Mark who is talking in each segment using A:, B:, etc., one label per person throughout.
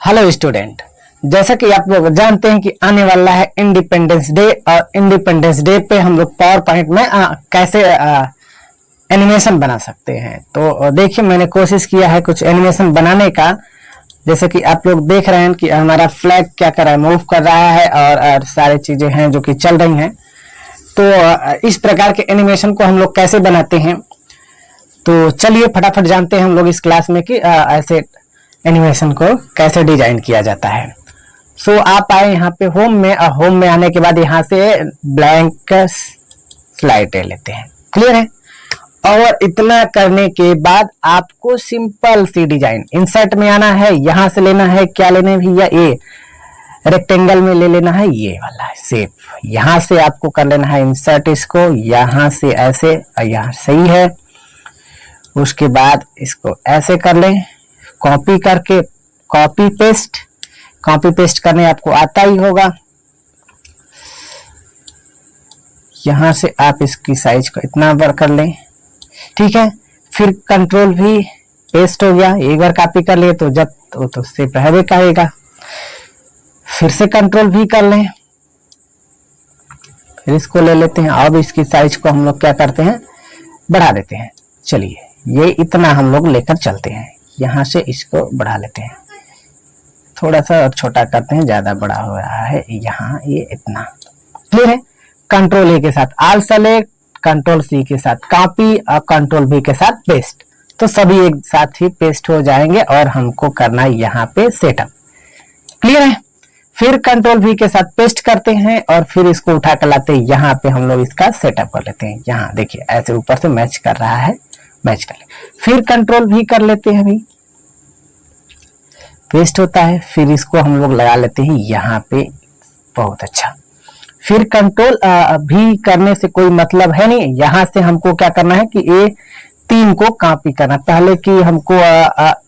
A: Hello student, जैसा कि आप लोग जानते हैं कि आने वाला है इंडिपेंडेंस डे और इंडिपेंडेंस डे पे हम लोग पावर पॉइंट में कैसे एनिमेशन बना सकते हैं। तो देखिए, मैंने कोशिश किया है कुछ एनिमेशन बनाने का। जैसे कि आप लोग देख रहे हैं कि हमारा फ्लैग क्या कर रहा है, मूव कर रहा है और सारी चीजें हैं जो कि चल रही हैं। तो इस प्रकार के एनिमेशन को हम लोग कैसे बनाते हैं, तो चलिए फटाफट जानते हैं हम लोग इस क्लास में कि ऐसे एनिमेशन को कैसे डिजाइन किया जाता है। सो आप आए यहाँ पे होम में, होम में आने के बाद यहाँ से ब्लैंक स्लाइड ले लेते हैं। क्लियर है? और इतना करने के बाद आपको सिंपल सी डिजाइन इंसर्ट में आना है। यहाँ से लेना है, क्या लेना है भैया, ये रेक्टेंगल में ले लेना है, ये वाला शेप। यहाँ से आपको कर लेना है इंसर्ट, इसको यहाँ से ऐसे, यहाँ सही है। उसके बाद इसको ऐसे कर लें, कॉपी करके कॉपी पेस्ट करने आपको आता ही होगा। यहां से आप इसकी साइज को इतना बार कर लें, ठीक है। फिर कंट्रोल भी, पेस्ट हो गया। एक बार कॉपी कर लिए तो जब तो उससे पहले कहेगा, फिर से कंट्रोल भी कर लें, फिर इसको ले लेते हैं। अब इसकी साइज को हम लोग क्या करते हैं, बढ़ा देते हैं। चलिए, ये इतना हम लोग लेकर चलते हैं। यहाँ से इसको बढ़ा लेते हैं, थोड़ा सा और छोटा करते हैं, ज्यादा बड़ा हो रहा है यहाँ, ये इतना। क्लियर है? कंट्रोल ए के साथ आल सेलेक्ट, कंट्रोल सी के साथ कॉपी और कंट्रोल बी के साथ पेस्ट, तो सभी एक साथ ही पेस्ट हो जाएंगे और हमको करना है यहाँ पे सेटअप। क्लियर है? फिर कंट्रोल वी के साथ पेस्ट करते हैं और फिर इसको उठा कर लाते हैं, यहाँ पे हम लोग इसका सेटअप कर लेते हैं। यहाँ देखिए ऐसे ऊपर से मैच कर रहा है, मैच कर ले। फिर कंट्रोल भी कर लेते हैं भाई, पेस्ट होता है। फिर इसको हम लोग लगा लेते हैं यहाँ पे, बहुत अच्छा। फिर कंट्रोल भी करने से कोई मतलब है नहीं, यहाँ से हमको क्या करना है कि ये तीन को कॉपी करना। पहले कि हमको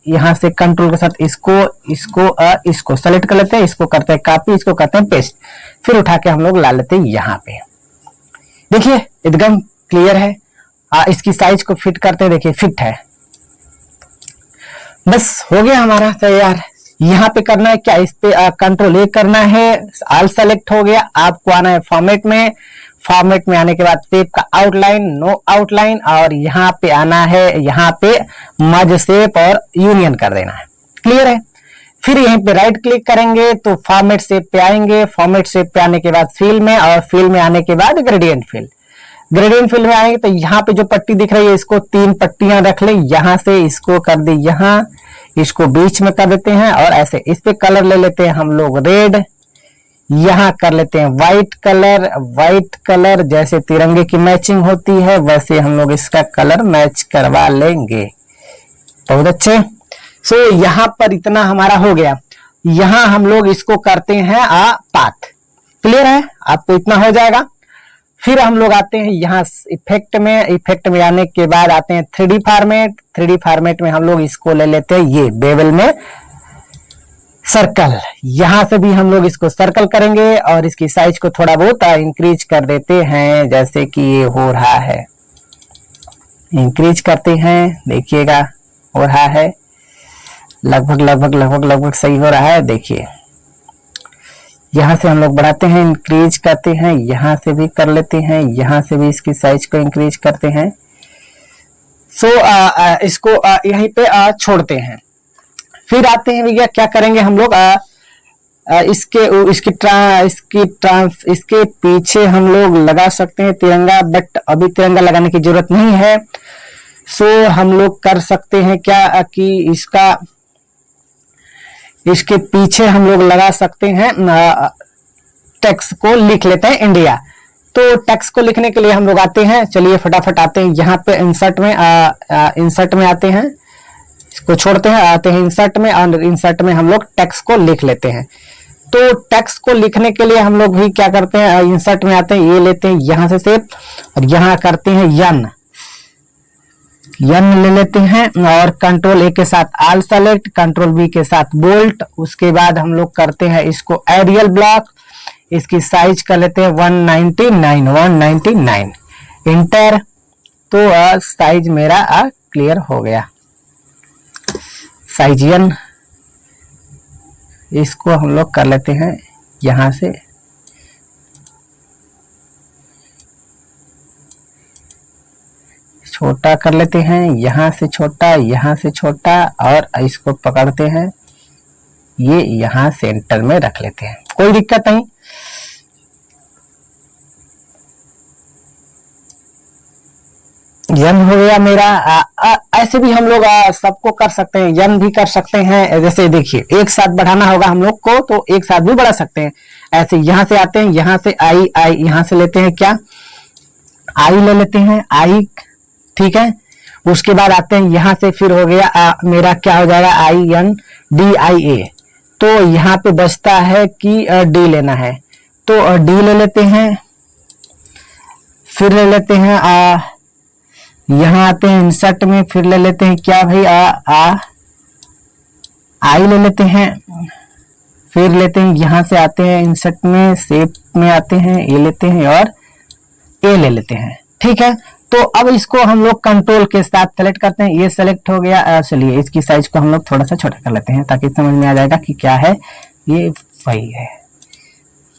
A: यहाँ से कंट्रोल के साथ इसको सेलेक्ट कर लेते हैं, इसको करते हैं कॉपी, इसको करते हैं पेस्ट, फिर उठा के हम लोग ला लेते हैं यहाँ पे। देखिए एकदम क्लियर है। इसकी साइज को फिट करते हैं, देखिए फिट है। बस हो गया हमारा तैयार। यहाँ पे करना है क्या, इस पे कंट्रोल ए करना है, ऑल सेलेक्ट हो गया। आपको आना है फॉर्मेट में, फॉर्मेट में आने के बाद शेप का आउटलाइन, नो आउटलाइन, और यहाँ पे आना है, यहाँ पे मर्ज शेप और यूनियन कर देना है। क्लियर है? फिर यहीं पे राइट क्लिक करेंगे तो फॉर्मेट शेप पे आएंगे। फॉर्मेट शेप पे आने के बाद फिल में, और फिल में आने के बाद ग्रेडियंट फिल। ग्रेडियंट फिल में आएंगे तो यहाँ पे जो पट्टी दिख रही है, इसको तीन पट्टियां रख ले। यहाँ से इसको कर दे, यहाँ इसको बीच में कर देते हैं और ऐसे इस पे कलर ले लेते हैं हम लोग रेड। यहाँ कर लेते हैं व्हाइट कलर, जैसे तिरंगे की मैचिंग होती है वैसे हम लोग इसका कलर मैच करवा लेंगे। बहुत अच्छे। सो यहाँ पर इतना हमारा हो गया। यहाँ हम लोग इसको करते हैं पाथ। क्लियर है? आपको इतना हो जाएगा। फिर हम लोग आते हैं यहाँ इफेक्ट में आने के बाद आते हैं 3D फॉर्मेट में हम लोग इसको ले लेते हैं, ये बेवल में सर्कल। यहां से भी हम लोग इसको सर्कल करेंगे और इसकी साइज को थोड़ा बहुत इंक्रीज कर देते हैं, जैसे कि ये हो रहा है, इंक्रीज करते हैं। देखिएगा हो रहा है, लगभग सही हो रहा है। देखिए यहाँ से हम लोग बढ़ाते हैं, इंक्रीज करते हैं, यहाँ से भी कर लेते हैं, यहाँ से भी इसकी साइज को इंक्रीज करते हैं। सो इसको यहीं पे छोड़ते हैं। फिर आते हैं भैया, क्या करेंगे हम लोग, इसके पीछे हम लोग लगा सकते हैं तिरंगा, बट अभी तिरंगा लगाने की जरूरत नहीं है। सो हम लोग कर सकते हैं क्या कि इसके पीछे हम लोग लगा सकते हैं, टेक्स्ट को लिख लेते हैं इंडिया। तो टेक्स्ट को लिखने के लिए हम लोग आते हैं, चलिए फटाफट आते हैं यहाँ पे इंसर्ट में आते हैं, इसको छोड़ते हैं, आते हैं इंसर्ट में, और इंसर्ट में हम लोग टेक्स्ट को लिख लेते हैं। तो टेक्स्ट को लिखने के लिए हम लोग भी क्या करते हैं, इंसर्ट में आते हैं, ये लेते हैं यहाँ से शेप और यहाँ करते हैं यन ले लेते हैं, और कंट्रोल ए के साथ आल सेलेक्ट, कंट्रोल बी के साथ बोल्ट। उसके बाद हम लोग करते हैं इसको एरियल ब्लॉक, इसकी साइज कर लेते हैं 199 इंटर। तो साइज मेरा क्लियर हो गया। साइज यन इसको हम लोग कर लेते हैं यहां से, छोटा कर लेते हैं, यहां से छोटा, यहां से छोटा, और इसको पकड़ते हैं, ये यहां सेंटर में रख लेते हैं, कोई दिक्कत नहीं। यन हो गया मेरा। ऐसे भी हम लोग सबको कर सकते हैं, यन भी कर सकते हैं। जैसे देखिए एक साथ बढ़ाना होगा हम लोग को तो एक साथ भी बढ़ा सकते हैं। ऐसे यहां से आते हैं, यहां से आई, आई यहां से लेते हैं, क्या आई ले लेते हैं, आई, ठीक है। उसके बाद आते हैं यहां से, फिर हो गया मेरा क्या हो जाएगा, आई एन डी आई ए। तो यहाँ पे बचता है कि डी लेना है, तो डी ले लेते हैं। फिर ले लेते हैं यहाँ आते हैं इंसर्ट में, फिर ले लेते हैं क्या भाई, आई ले लेते हैं। फिर लेते हैं यहां से आते हैं इंसर्ट में, शेप में आते हैं, ए लेते हैं और ए ले लेते हैं, ठीक है। तो अब इसको हम लोग कंट्रोल के साथ सेलेक्ट करते हैं, ये सेलेक्ट हो गया। चलिए इसकी साइज को हम लोग थोड़ा सा छोटा कर लेते हैं ताकि समझ में आ जाएगा कि क्या है, ये वही है।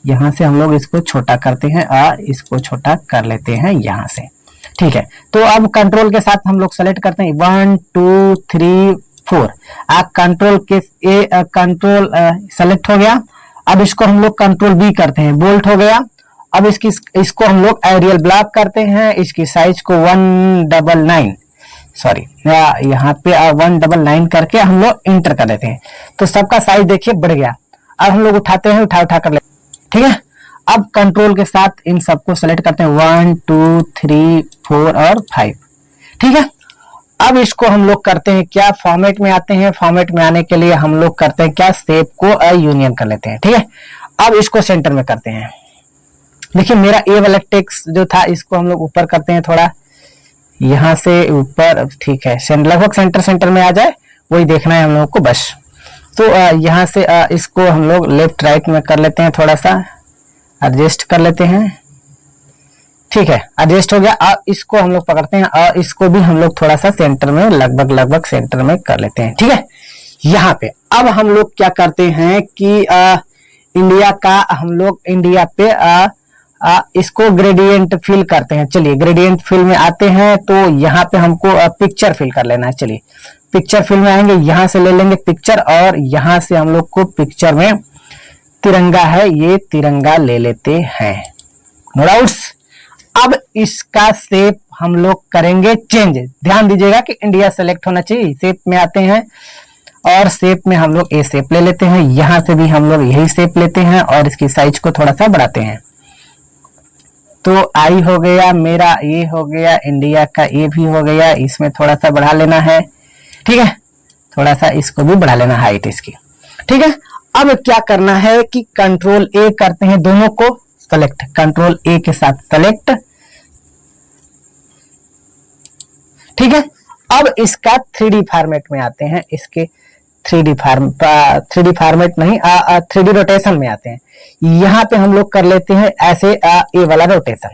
A: यहां से हम लोग इसको छोटा करते हैं और इसको छोटा कर लेते हैं यहां से, ठीक है। तो अब कंट्रोल के साथ हम लोग सेलेक्ट करते हैं 1 2 3 4। आप कंट्रोल के कंट्रोल सेलेक्ट हो गया। अब इसको हम लोग कंट्रोल बी करते हैं, बोल्ट हो गया। अब इसको हम लोग एरियल ब्लॉक करते हैं, इसकी साइज को 199 सॉरी यहाँ पे 199 करके हम लोग इंटर कर देते हैं। तो सबका साइज देखिए बढ़ गया। अब हम लोग उठाते हैं, उठा कर लेते हैं, ठीक है। अब कंट्रोल के साथ इन सबको सेलेक्ट करते हैं 1 2 3 4 और 5, ठीक है। अब इसको हम लोग करते हैं क्या, फॉर्मेट में आते हैं। फॉर्मेट में आने के लिए हम लोग करते हैं क्या, शेप को यूनियन कर लेते हैं, ठीक है। अब इसको सेंटर में करते हैं। देखिए मेरा ए वाला टेक्स्ट जो था इसको हम लोग ऊपर करते हैं, थोड़ा यहां से ऊपर, ठीक है। लगभग सेंटर में आ जाए, वही देखना है हम लोगों को बस। तो यहां से इसको हम लोग लेफ्ट राइट में कर लेते हैं, थोड़ा सा एडजस्ट कर लेते हैं, ठीक है। एडजस्ट हो गया। अब इसको हम लोग पकड़ते हैं और इसको भी हम लोग थोड़ा सा सेंटर में, लगभग सेंटर में कर लेते हैं, ठीक है। यहाँ पे अब हम लोग क्या करते हैं कि इंडिया का हम लोग इंडिया पे इसको ग्रेडियंट फिल करते हैं। चलिए ग्रेडियंट फिल में आते हैं, तो यहाँ पे हमको पिक्चर फिल कर लेना है। चलिए पिक्चर फिल में आएंगे, यहां से ले लेंगे पिक्चर और यहां से हम लोग को पिक्चर में तिरंगा है, ये तिरंगा ले लेते हैं, नो डाउट्स। अब इसका शेप हम लोग करेंगे चेंज। ध्यान दीजिएगा कि इंडिया सेलेक्ट होना चाहिए। शेप में आते हैं और शेप में हम लोग ए शेप ले लेते हैं, यहां से भी हम लोग यही शेप लेते हैं और इसकी साइज को थोड़ा सा बढ़ाते हैं। तो आई हो गया मेरा, ये हो गया इंडिया का, ये भी हो गया, इसमें थोड़ा सा बढ़ा लेना है, ठीक है। थोड़ा सा इसको भी बढ़ा लेना हाइट इसकी, ठीक है। अब क्या करना है कि कंट्रोल ए करते हैं, दोनों को सेलेक्ट, कंट्रोल ए के साथ सेलेक्ट, ठीक है। अब इसका 3D फॉर्मेट में आते हैं, इसके 3D फॉर्मेट नहीं, 3D रोटेशन में आते हैं। यहां पे हम लोग कर लेते हैं ऐसे ए वाला रोटेशन,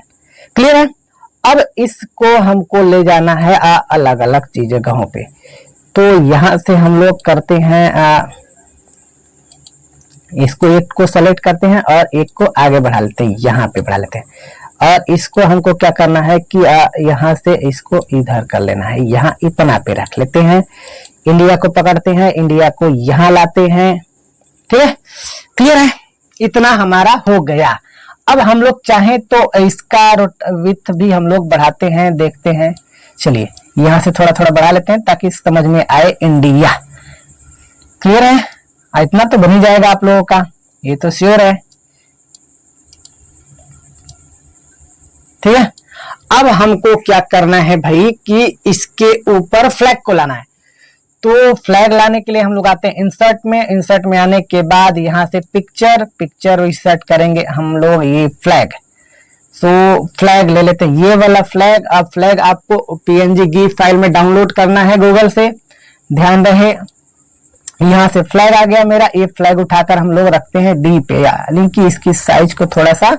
A: क्लियर है। अब इसको हमको ले जाना है अलग अलग जगहों पे। तो यहां से हम लोग करते हैं इसको, एक को सेलेक्ट करते हैं और एक को आगे बढ़ा लेते हैं, यहाँ पे बढ़ा लेते हैं। और इसको हमको क्या करना है कि यहाँ से इसको इधर कर लेना है, यहाँ इतना पे रख लेते हैं। इंडिया को पकड़ते हैं, इंडिया को यहाँ लाते हैं, ठीक है, क्लियर है। इतना हमारा हो गया। अब हम लोग चाहें तो इसका विड्थ भी हम लोग बढ़ाते हैं, देखते हैं। चलिए यहां से थोड़ा थोड़ा बढ़ा लेते हैं ताकि समझ में आए इंडिया, क्लियर है। इतना तो बन ही जाएगा आप लोगों का, ये तो श्योर है, ठीक है। अब हमको क्या करना है भाई कि इसके ऊपर फ्लैग को लाना है। तो फ्लैग लाने के लिए हम लोग आते हैं इंसर्ट में, इंसर्ट में आने के बाद यहां से पिक्चर इंसर्ट करेंगे हम लोग, ये फ्लैग। तो फ्लैग ले लेते हैं, ये वाला फ्लैग। अब फ्लैग आपको PNG गिफ फाइल में डाउनलोड करना है गूगल से, ध्यान रहे। यहां से फ्लैग आ गया मेरा, ये फ्लैग उठाकर हम लोग रखते हैं डी पे, यानी कि इसकी साइज को थोड़ा सा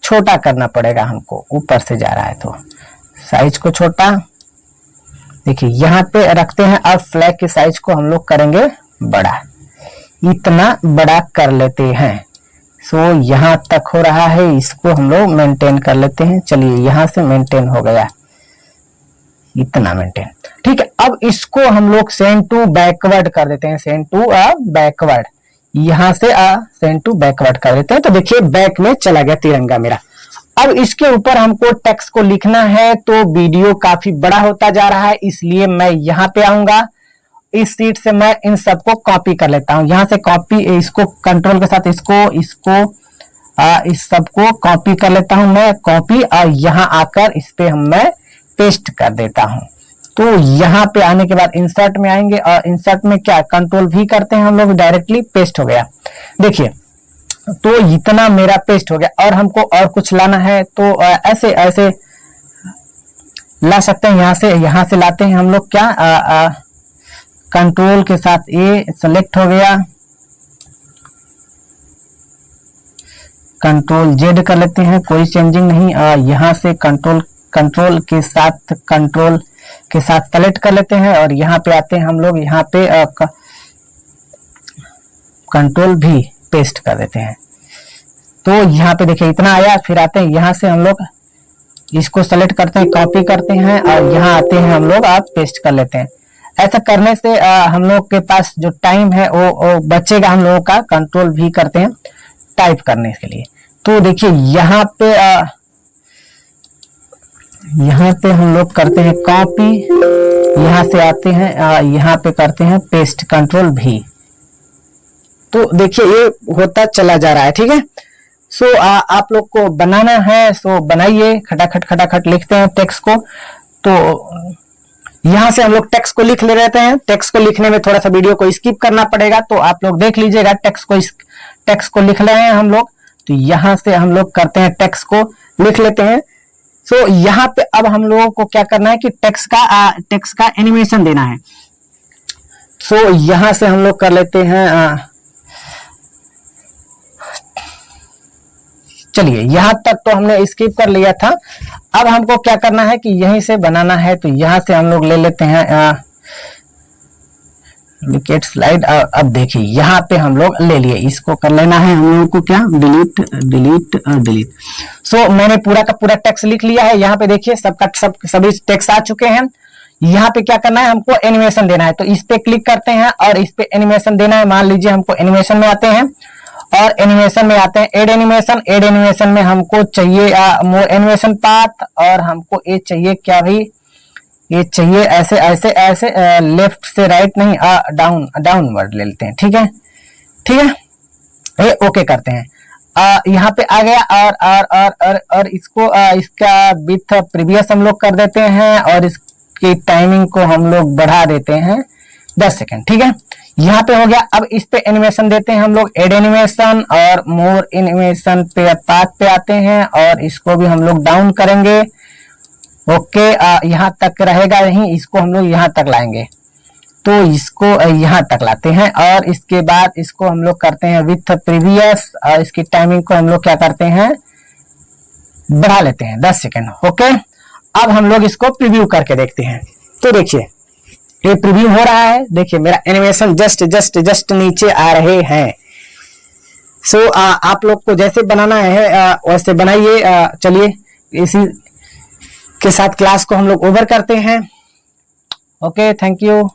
A: छोटा करना पड़ेगा हमको, ऊपर से जा रहा है तो साइज को छोटा, देखिए यहाँ पे रखते हैं। अब फ्लैग की साइज को हम लोग करेंगे बड़ा, इतना बड़ा कर लेते हैं। सो यहाँ तक हो रहा है, इसको हम लोग मेंटेन कर लेते हैं। चलिए यहाँ से मेंटेन हो गया, इतना मेंटेन, ठीक है। अब इसको हम लोग सेंड टू बैकवर्ड कर देते हैं, सेंड टू बैकवर्ड, यहां से सेंड टू बैकवर्ड कर देते हैं। तो देखिए बैक में चला गया तिरंगा मेरा। अब इसके ऊपर हमको टेक्स्ट को लिखना है, तो वीडियो काफी बड़ा होता जा रहा है, इसलिए मैं यहाँ पे आऊंगा। इस सीट से मैं इन सबको कॉपी कर लेता हूं, यहां से कॉपी, इसको कंट्रोल के साथ इसको इस सबको कॉपी कर लेता हूं मैं, कॉपी, और यहां आकर इस पे मैं पेस्ट कर देता हूं। तो यहां पे आने के बाद इंसर्ट में आएंगे, और इंसर्ट में क्या कंट्रोल भी करते हैं हम लोग, डायरेक्टली पेस्ट हो गया। देखिए तो इतना मेरा पेस्ट हो गया। और हमको और कुछ लाना है तो ऐसे ऐसे ला सकते हैं, यहां से लाते हैं हम लोग, क्या कंट्रोल के साथ ए सेलेक्ट हो गया, कंट्रोल जेड कर लेते हैं, कोई चेंजिंग नहीं। यहां से कंट्रोल के साथ सेलेक्ट कर लेते हैं, और यहाँ पे आते हैं हम लोग, यहाँ पे कंट्रोल भी पेस्ट कर देते हैं। तो यहाँ पे देखिए इतना आया। फिर आते हैं यहाँ से हम लोग इसको सेलेक्ट करते हैं, कॉपी करते हैं, और यहाँ आते हैं हम लोग पेस्ट कर लेते हैं। ऐसा करने से हम लोग के पास जो टाइम है वो बचेगा हम लोगों का। कंट्रोल भी करते हैं टाइप करने के लिए। तो देखिए यहाँ पे हम लोग करते हैं कॉपी, यहाँ से आते हैं यहाँ पे करते हैं पेस्ट, कंट्रोल भी। तो देखिए ये होता चला जा रहा है, ठीक है। सो आप लोग को बनाना है, सो बनाइए, खटाखट लिखते हैं टेक्स्ट को। तो यहां से हम लोग टेक्स्ट को लिख ले रहते हैं। टेक्स्ट को लिखने में थोड़ा सा वीडियो को स्किप करना पड़ेगा, तो आप लोग देख लीजिएगा। टेक्स्ट को लिख रहे हैं हम लोग, तो यहां से हम लोग करते हैं टेक्स्ट को लिख लेते हैं। सो यहाँ पे अब हम लोगों को क्या करना है कि टेक्स्ट का एनिमेशन देना है। सो यहां से हम लोग कर लेते हैं, चलिए यहां तक तो हमने स्किप कर लिया था। अब हमको क्या करना है कि यहीं से बनाना है, तो यहां से हम लोग ले लेते हैं डुप्लीकेट स्लाइड। अब देखिए यहाँ पे हम लोग ले लिए, इसको कर लेना है हम लोगों को, क्या डिलीट। सो मैंने पूरा का पूरा टेक्स्ट लिख लिया है। यहाँ पे देखिए सभी टेक्स्ट आ चुके हैं। यहाँ पे क्या करना है, हमको एनिमेशन देना है। तो इस पे क्लिक करते हैं और इस पे एनिमेशन देना है। मान लीजिए हमको एनिमेशन में आते हैं, और एनिमेशन में आते हैं एड एनिमेशन में हमको चाहिए मोर एनिमेशन पाथ, और हमको ये चाहिए क्या भाई, ये चाहिए ऐसे लेफ्ट से राइट नहीं, डाउनवर्ड ले लेते हैं, ठीक है। ये ओके करते हैं। यहाँ पे आ गया। और इसको इसका विथ प्रीवियस हम लोग कर देते हैं, और इसकी टाइमिंग को हम लोग बढ़ा देते हैं 10 सेकेंड, ठीक है। यहाँ पे हो गया। अब इस पे एनिमेशन देते हैं हम लोग, एड एनिमेशन, और मोर एनिमेशन पे पाथ पे आते हैं, और इसको भी हम लोग डाउन करेंगे। ओके, यहाँ तक रहेगा नहीं, इसको हम लोग यहाँ तक लाएंगे। तो इसको यहाँ तक लाते हैं, और इसके बाद इसको हम लोग करते हैं विथ प्रीवियस, और इसकी टाइमिंग को हम लोग क्या करते हैं, बढ़ा लेते हैं 10 सेकेंड। ओके, अब हम लोग इसको प्रीव्यू करके देखते हैं। तो देखिए ये प्रीव्यू हो रहा है। देखिए मेरा एनिमेशन जस्ट नीचे आ रहे हैं। सो आप लोग को जैसे बनाना है वैसे बनाइए। चलिए इसी के साथ क्लास को हम लोग ओवर करते हैं। Okay, thank you.